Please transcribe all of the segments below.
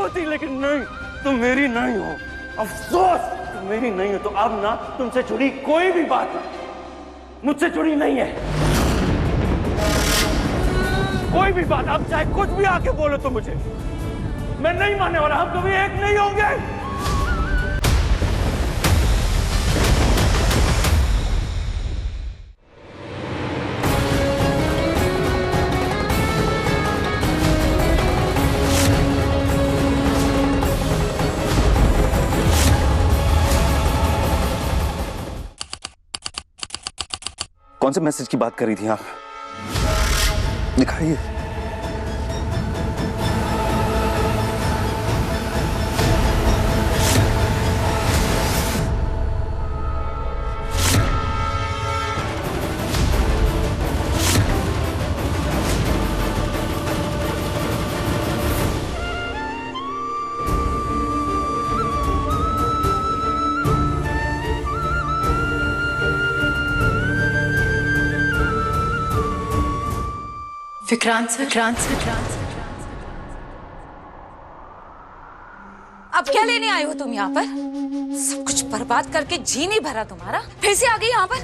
होती, लेकिन नहीं, तुम मेरी नहीं हो। अफसोस, तुम मेरी नहीं हो। तो अब ना तुमसे जुड़ी कोई भी बात मुझसे जुड़ी नहीं है। कोई भी बात, अब चाहे कुछ भी आके बोलो तो मुझे, मैं नहीं मानने वाला। हम कभी एक नहीं होंगे। कौन से मैसेज की बात कर रही थी आप? दिखाइए। विक्रांत सर, अब क्या लेने आए हो तुम यहाँ पर? सब कुछ बर्बाद करके जी नहीं भरा तुम्हारा, फिर से आ गई यहाँ पर।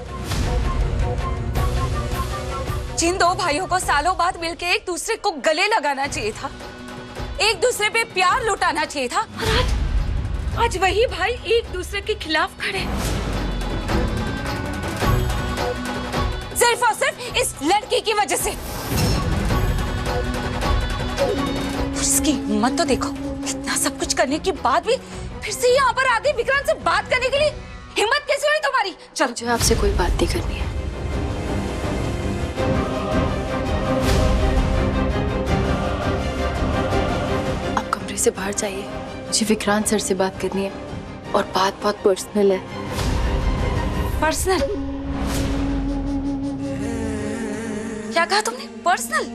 जिन दो भाइयों को सालों बाद मिलके एक दूसरे को गले लगाना चाहिए था, एक दूसरे पे प्यार लुटाना चाहिए था, और आज वही भाई एक दूसरे के खिलाफ खड़े, सिर्फ और सिर्फ इस लड़की की वजह से। उसकी हिम्मत तो देखो, इतना सब कुछ करने के बाद भी फिर से यहाँ पर आके विक्रांत से बात करने के लिए हिम्मत कैसे हुई तुम्हारी? चलो, मुझे आपसे कोई बात नहीं करनी है। आप कमरे से बाहर जाइए, मुझे विक्रांत सर से बात करनी है और बात बहुत पर्सनल है। पर्सनल? क्या कहा तुमने? पर्सनल?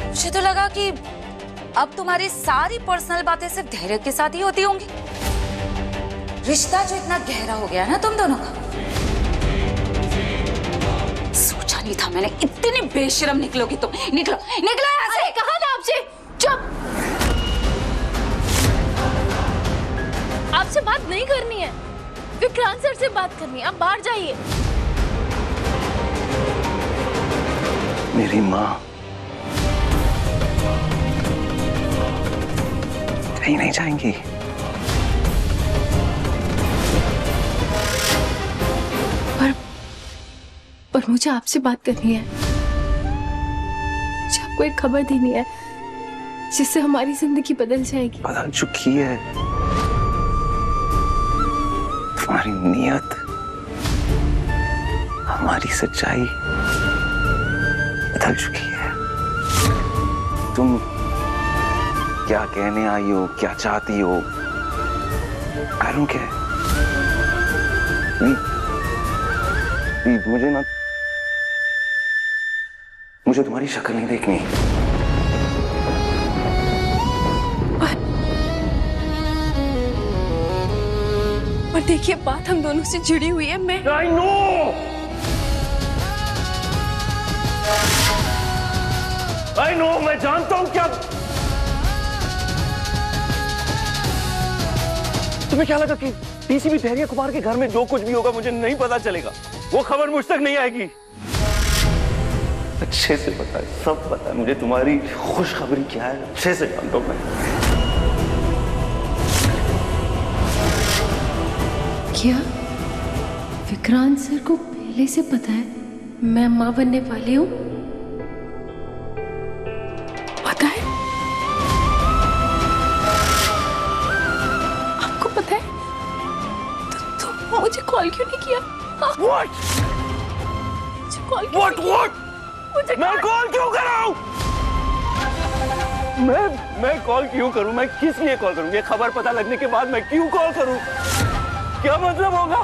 मुझे तो लगा कि अब तुम्हारी सारी पर्सनल बातें सिर्फ धैर्य के साथ ही होती होंगी। रिश्ता जो इतना गहरा हो गया ना तुम दोनों का, सोचा नहीं था मैंने इतनी बेशरम निकलोगी तुम। निकलो निकलो यहाँ से। कहा ना आपसे, चुप। आपसे बात नहीं करनी है, विक्रांत सर से बात करनी है। आप बाहर जाइए। मेरी माँ कहीं नहीं जाएंगी। पर मुझे आपसे बात करनी है। मुझे आपको एक खबर देनी है जिससे हमारी जिंदगी बदल जाएगी। बदल चुकी है। तुम्हारी नीयत, हमारी सच्चाई बदल चुकी है। तुम क्या कहने आई हो, क्या चाहती हो, I don't care। मुझे ना, मुझे तुम्हारी शक्ल नहीं देखनी। पर देखिए, बात हम दोनों से जुड़ी हुई है। मैं I know, मैं जानता हूं। क्या तुम्हें क्या लगा कि टीसीपी धैर्य कुमार के घर में जो कुछ भी होगा मुझे नहीं पता चलेगा? वो खबर मुझ तक नहीं आएगी। अच्छे से पता है, सब पता है मुझे तुम्हारी खुशखबरी क्या है। अच्छे से जानता हूं मैं। क्या विक्रांत सर को पहले से पता है मैं मां बनने वाली हूँ? पता है? आपको पता है? तो मुझे कॉल क्यों नहीं किया? What? मुझे कॉल क्यों What? नहीं किया? What? मुझे मैं कॉल क्यों कराऊं? मैं कॉल क्यों करूं? मैं किस लिए कॉल करूं? ये खबर पता लगने के बाद मैं क्यों कॉल करूं? क्या मतलब होगा?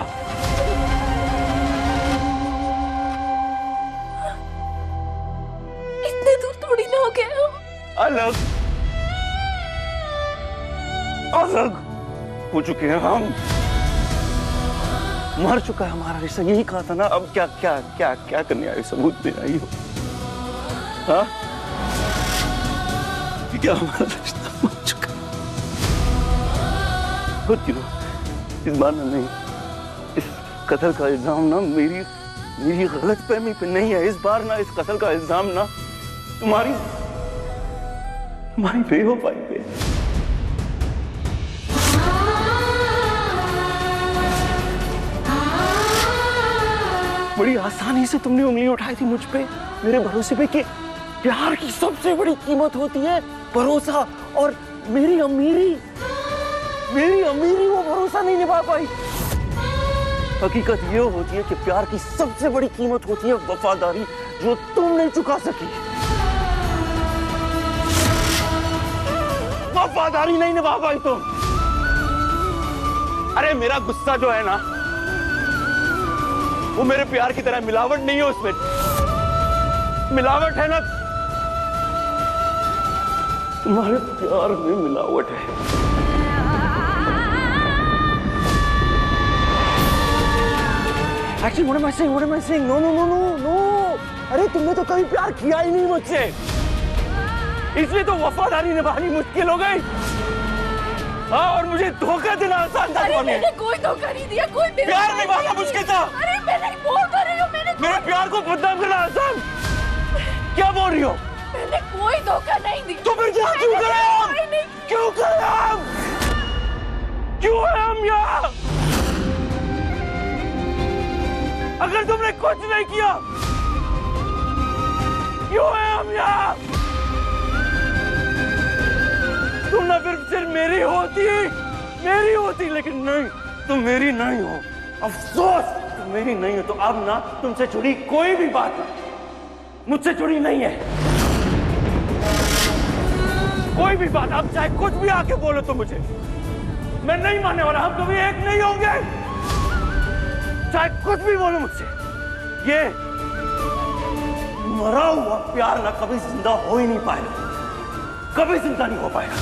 इतने दूर थोड़ी ना हो गए हम। अलग अलग हो चुके हैं हम। मर चुका है हमारा रिश्ता। यही कहा था ना। अब क्या क्या क्या क्या करने आई? सबूत दे आई हो? हाँ? क्या हमारा रिश्ता मर चुका है। क्यों इस बार ना नहीं, इस कत्ल का इल्जाम ना मेरी गलतफहमी पे नहीं है। इस बार ना इस कत्ल का इल्जाम ना तुम्हारी बेवफाई पे है। बड़ी आसानी से तुमने उंगली उठाई थी मुझ पे, मेरे भरोसे पे कि प्यार की सबसे बड़ी कीमत होती है भरोसा, और मेरी अमीरी वो भरोसा नहीं निभा पाई। हकीकत ये होती है कि प्यार की सबसे बड़ी कीमत होती है वफादारी, जो तुम नहीं चुका सकी। वफादारी नहीं निभा पाई तुम। अरे मेरा गुस्सा जो है ना, वो मेरे प्यार की तरह मिलावट नहीं है, उसमें मिलावट है ना, तुम्हारे प्यार में मिलावट है। Actually, what am I saying? No. अरे तुमने तो कभी प्यार किया ही नहीं मुझसे, इसलिए तो वफादारी निभानी मुश्किल हो गई। हाँ, और मुझे धोखा देना आसान था। मैंने कोई धोखा नहीं दिया, कोई प्यार निभाना मुश्किल था। अरे मैंने बोल तो रही हूँ, मेरे प्यार को बदनाम करना आसान। क्या बोल रही हो? मैंने कोई धोखा नहीं दिया। तो फिर क्या क्यों करे हम? क्यों करे हम? क्यों है हम यहाँ? अगर तुमने कुछ नहीं किया, क्यों है हम यहाँ? तुम ना फिर सिर्फ मेरी होती, लेकिन नहीं, तुम मेरी नहीं हो। अफसोस, तुम मेरी नहीं हो। तो अब ना तुमसे जुड़ी कोई भी बात मुझसे जुड़ी नहीं है। कोई भी बात, अब चाहे कुछ भी आके बोलो तो मुझे, मैं नहीं मानने वाला। हम कभी एक नहीं होंगे, चाहे कुछ भी बोलो मुझसे। ये मरा हुआ प्यार ना कभी जिंदा हो ही नहीं पाएगा, कभी जिंदा नहीं हो पाएगा।